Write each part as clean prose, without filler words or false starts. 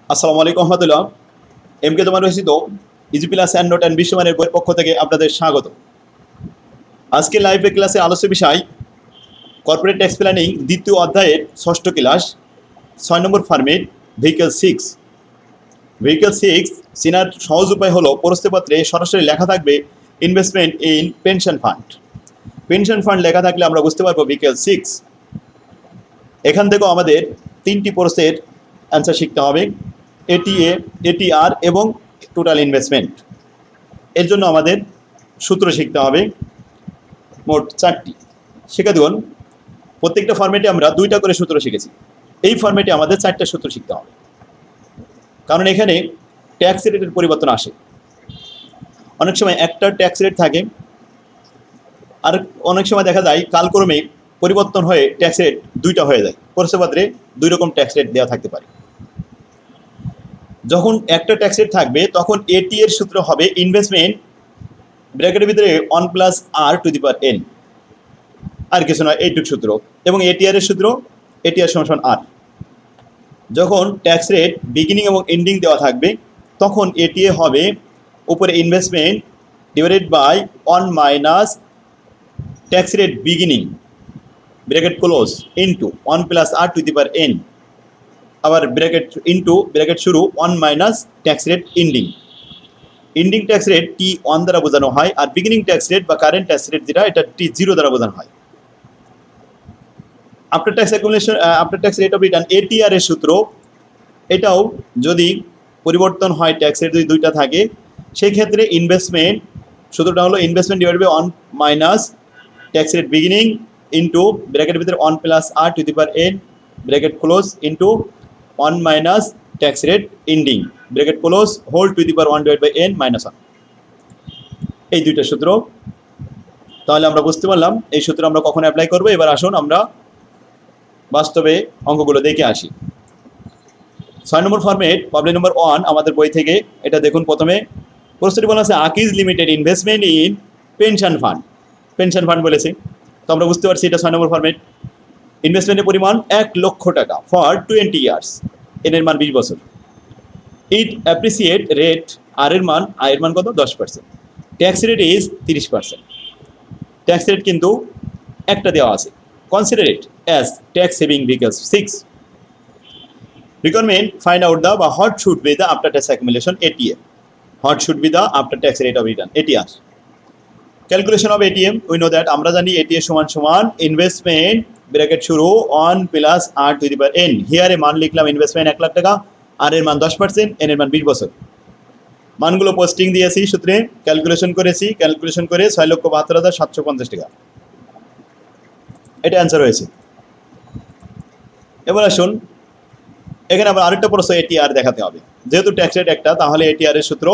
আসসালামু আলাইকুম রহমতুল্লাহ। এমকে তোমার রচিত easy plus and note and বিশ্বমানের বইয়ের পক্ষ থেকে আপনাদের স্বাগত। আজকে লাইভে ক্লাসে আলোচ্য বিষয় কর্পোরেট ট্যাক্স প্ল্যানিং দ্বিতীয় অধ্যায়ের ষষ্ঠ ক্লাস 6 নম্বর ফরম্যাট ভেহিকল 6। ভেহিকল 6 চেনার সহজ উপায় হলো প্রশ্নপত্রে সরাসরি লেখা থাকবে investment in pension fund. Pension fund লেখা থাকলে আমরা বুঝতে পারবো ভেহিকল 6। এখান থেকেও আমাদের তিনটি প্রশ্নের অ্যান্সার শিখতে হবে, এটিএ, এটিআর এবং টোটাল ইনভেস্টমেন্ট। এর জন্য আমাদের সূত্র শিখতে হবে মোট 4টি। শিক্ষার্থীগণ, প্রত্যেকটা ফরম্যাটে আমরা 2টা করে সূত্র শিখেছি। এই ফরম্যাটে আমাদের 4টা সূত্র শিখতে হবে, কারণ এখানে ট্যাক্স রেটের পরিবর্তন আসে। অনেক সময় একটা ট্যাক্স রেট থাকে, আর অনেক সময় দেখা যায় কালক্রমে পরিবর্তন হয়ে ট্যাক্স রেট 2টা হয়ে যায়। প্রশ্নপত্রে 2 রকম ট্যাক্স রেট দেওয়া থাকতে পারে। যখন একটা ট্যাক্স রেট থাকবে তখন এটি এর সূত্র হবে ইনভেস্টমেন্ট ব্র্যাকেটের ভিতরে 1 plus R to the power n, আর কিছু নয়, এইটুক সূত্র। এবং এটিআর এর সূত্র এটিআর সমান আর। যখন ট্যাক্স রেট বিগিনিং এবং এন্ডিং দেওয়া থাকবে তখন এটিএ হবে উপরে investment divided by 1 minus tax rate beginning bracket close into 1 plus R to the power N, আবার ব্র্যাকেট ইন্টু ব্র্যাকেট শুরু 1 minus tax rate ending. Ending tax rate T1 দ্বারা বোঝানো হয়, আর বিগিনিং ট্যাক্স রেট বা current tax rate যেটা, এটা T0 দ্বারা বোঝানো হয়। After tax accumulation, after tax rate of return ATR এর সূত্র, এটাও যদি পরিবর্তন হয় ট্যাক্স রেট যদি 2টা থাকে, সেই ক্ষেত্রে ইনভেস্টমেন্ট সূত্রটা হলো investment divided by 1 minus tax rate beginning into ব্র্যাকেটের ভিতরে 1 plus R to the power N bracket close into 1 minus tax rate ending bracket close whole to the power 1 divide by N minus 1। এই 2টা সূত্র। তাহলে আমরা বুঝতে পারলাম এই সূত্র আমরা কখন অ্যাপ্লাই করবো। এবার আসুন আমরা বাস্তবে অঙ্কগুলো দেখে আসি। 6 নম্বর ফরম্যাট প্রবলেম নম্বর 1 আমাদের বই থেকে। এটা দেখুন, প্রথমে প্রশ্নটি বলা আছে Akij limited investment in pension fund. Pension fund বলেছে, তো আমরা বুঝতে পারছি এটা 6 নম্বর ফরম্যাট। ইনভেস্টমেন্টের পরিমাণ 1 লক্ষ টাকা ফর 20 ইয়ার্স, এন এর মান 20 বছর। ইট অ্যাপ্রিসিয়েট রেট, আর এর মান, আয়ের মান কত, 10%। Tax rate is 30%। Tax rate কিন্তু একটা দেওয়া আছে, consider it as tax saving vehicles 6। Requirement, find out the what should be the after tax accumulation ATM. What should be the after tax rate of return ATR. Calculation of ATM, we know that আমরা জানি ATM সমান সমান investment bracket শুরু 1 plus R to the power n. হিয়ারে মান লিখলাম investment 1 lakh টাকা, আর এর মান 10%, এন এর মান 20 বছর। মানগুলো পোস্টিং দিয়েছি সূত্রে, ক্যালকুলেশন করেছি, ক্যালকুলেশন করে 6,72,750 টাকা, এটা অ্যান্সার হয়েছে। এবার আসুন, এখানে আবার আরেকটা প্রশ্ন এটিআর দেখাতে হবে। যেহেতু ট্যাক্স রেট একটা, তাহলে এটিআর এর সূত্র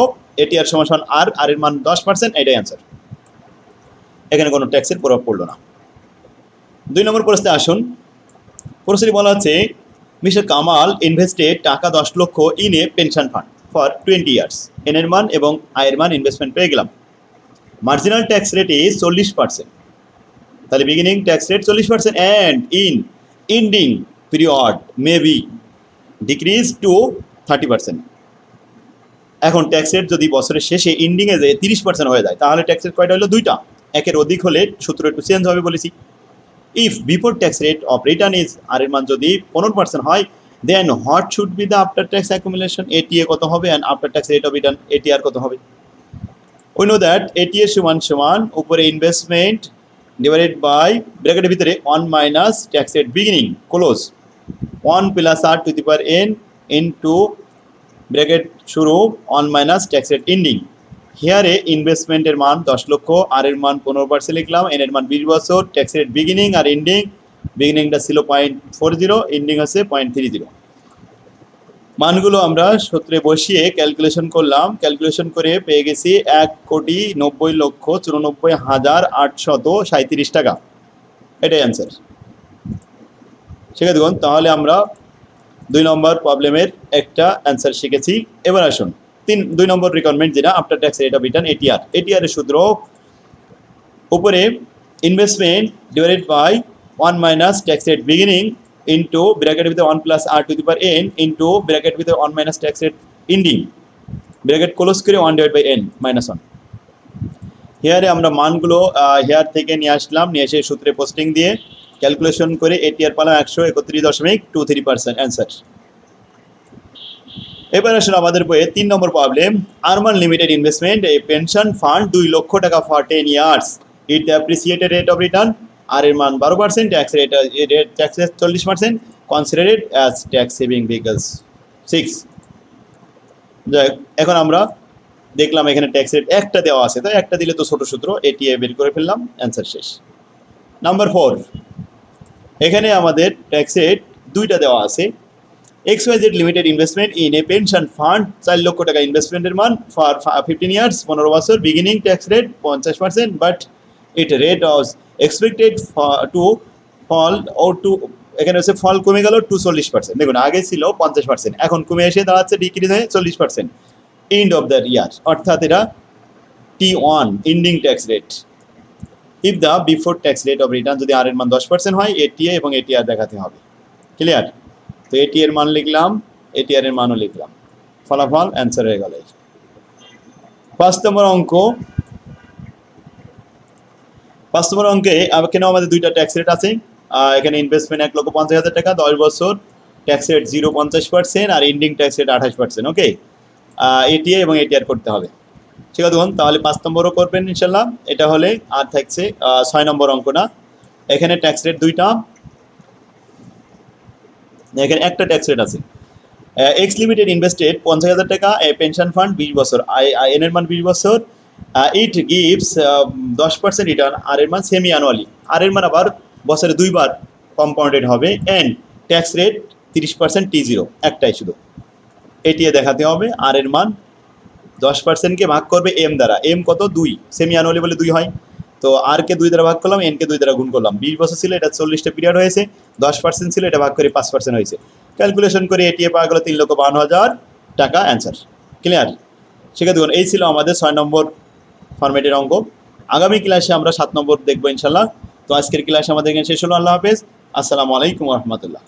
এটিআর সমান আর, আর এর মান 10%, এটাই অ্যান্সার। এখানে কোনো ট্যাক্সের প্রভাব পড়লো না। 2 নম্বর প্রশ্নে আসুন। প্রশ্নটি বলা হচ্ছে মিস্টার কামাল ইনভেস্টেড টাকা 10 লক্ষ in a pension fund for 20 years. N এর মান এবং আয়ের মান ইনভেস্টমেন্ট পেয়ে গেলাম। Marginal tax rate is 40%। তাহলে beginning tax rate 40% and in ending period may be decrease to 30%। এখন ট্যাক্স রেট যদি বছরের শেষে এন্ডিংয়ে যে 30% হয়ে যায়, তাহলে ট্যাক্স রেট কয়টা হলো, 2টা। একের অধিক হলে সূত্র একটু চেঞ্জ হবে বলেছি। If before tax rate of return is, r এর মান যদি 15% হয়, then what should be the after tax accumulation ATA কত হবে, and after tax rate of return ATR কত হবে। উই নো দ্যাট এটিএ সমান সমান উপরে ইনভেস্টমেন্ট ডিভাইডেড বাই ব্র্যাকেটের ভিতরে 1 minus tax rate beginning close 1 plus R to the power N into bracket শুরু 1 মাইনাস ট্যাক্স রেট এন্ডিং। হিয়ারে ইনভেস্টমেন্টের মান 10 লক্ষ, আর এর মান 15% লিখলাম, এন এর মান 20 বছর। ট্যাক্স রেট বিগিনিং আর এন্ডিং, বিগিনিংটা ছিল 0.40, এন্ডিং হচ্ছে 0.30। মানগুলো আমরা সূত্রে বসিয়ে ক্যালকুলেশন করলাম, ক্যালকুলেশন করে পেয়ে গেছি 1,90,94,837 টাকা। এটাই অ্যান্সার। ঠিক আছে দেখুন, তাহলে আমরা 2 নম্বর প্রবলেমের একটা অ্যান্সার শিখেছি। এবার আসুন 2 নম্বর রিকোয়ারমেন্ট, যেটা after tax rate of return ATR. ATR এর সূত্র উপরে investment divided by 1 minus tax rate beginning into bracket with 1 plus r to the power n into bracket with 1 minus tax rate ending bracket close করে 1 divided by n minus 1. হিয়ারে আমরা মানগুলো here থেকে নিয়ে আসলাম, নিয়ে এসে সূত্রে পোস্টিং দিয়ে calculation করে এটিআর পালাম 131.23% অ্যান্সার। এবার আসলে আমাদের বইয়ে 3 নম্বর problem, Arman limited investment a pension fund 2 lakh taka for 10 years, it appreciated rate of return r এর মান 12%, tax rate tax 40%, considered as tax saving vehicles 6। যাই হোক, এখন আমরা দেখলাম এখানে ট্যাক্স রেট একটা দেওয়া আছে, তাই একটা দিলে তো ছোট সূত্র এটিএ বের করে ফেললাম, অ্যান্সার শেষ। নাম্বার 4, এখানে আমাদের ট্যাক্স রেট দুইটা দেওয়া আছে। XYZ limited investment in a pension fund 4 লক্ষ টাকা ইনভেস্টমেন্টের মান ফর 15 ইয়ার্স 15 বছর, beginning tax rate 50%, but it rate was expected to fall ও টু, এখানে হচ্ছে ফল কমে গেল টু 40%। দেখুন আগে ছিল 50%, এখন কমে এসে দাঁড়াচ্ছে ডিক্রিজ হয়ে 40% এন্ড অফ দ্য ইয়ার, অর্থাৎ এটা T1 ending tax rate. If the before tax rate of return যদি আর এর মান 10% হয়, এটিএ এবং এটিআর দেখাতে হবে। ক্লিয়ার? তো এটি এর মান লিখলাম, এটিআর এর মানও লিখলাম, ফলাফল অ্যান্সার হয়ে গেল। 5 নম্বর অঙ্ক, 5 নম্বর অঙ্কে এখানে আমাদের দুইটা ট্যাক্স রেট আছে। এখানে ইনভেস্টমেন্ট 1,50,000 টাকা 10 বছর, ট্যাক্স রেট 0.50% আর এন্ডিং ট্যাক্স রেট 28%। ওকে, এটিএ এবং এটিআর করতে হবে। ঠিক আছে, দেখুন তাহলে 5 নম্বরও করবেন ইনশাল্লাহ। এটা হলে আর থাকছে 6 নম্বর অঙ্কটা। এখানে ট্যাক্স রেট দুইটা, এখানে একটা ট্যাক্স রেট আছে। এক্স লিমিটেড ইনভেস্টেড 50,000 টাকা এ পেনশন ফান্ড 20 বছর, এন এর মান 20 বছর, ইট গিভস 10% রিটার্ন, আর এর মান সেমি অ্যানুয়ালি, আর এর মান আবার বছরে 2 বার কম্পাউন্ডেড হবে, এন্ড ট্যাক্স রেট 30% T0, একটাই শুধু। এটিএ দেখাতে হবে, আর এর মান 10%কে ভাগ করবে এম দ্বারা, এম কত 2, সেমি অ্যানুয়ালি বলে 2 হয়, তো আর কে 2 দ্বারা ভাগ করলাম, এন কে 2 দ্বারা গুণ করলাম। 20 বছর ছিল, এটা 40টা পিরিয়ড হয়েছে, 10% ছিল, এটা ভাগ করে 5% হয়েছে। ক্যালকুলেশন করে এটিএ পাওয়া গেল 3,52,000 টাকা, অ্যান্সার। ক্লিয়ার? সেক্ষেত্রে দেখুন এই ছিল আমাদের 6 নম্বর ফরম্যাটের অঙ্ক। আগামী ক্লাসে আমরা 7 নম্বর দেখবো ইনশাল্লাহ। তো আজকের ক্লাস আমাদের এখানে শেষ হলো। আল্লাহ হাফেজ, আসসালামু আলাইকুম রহমতুল্লাহ।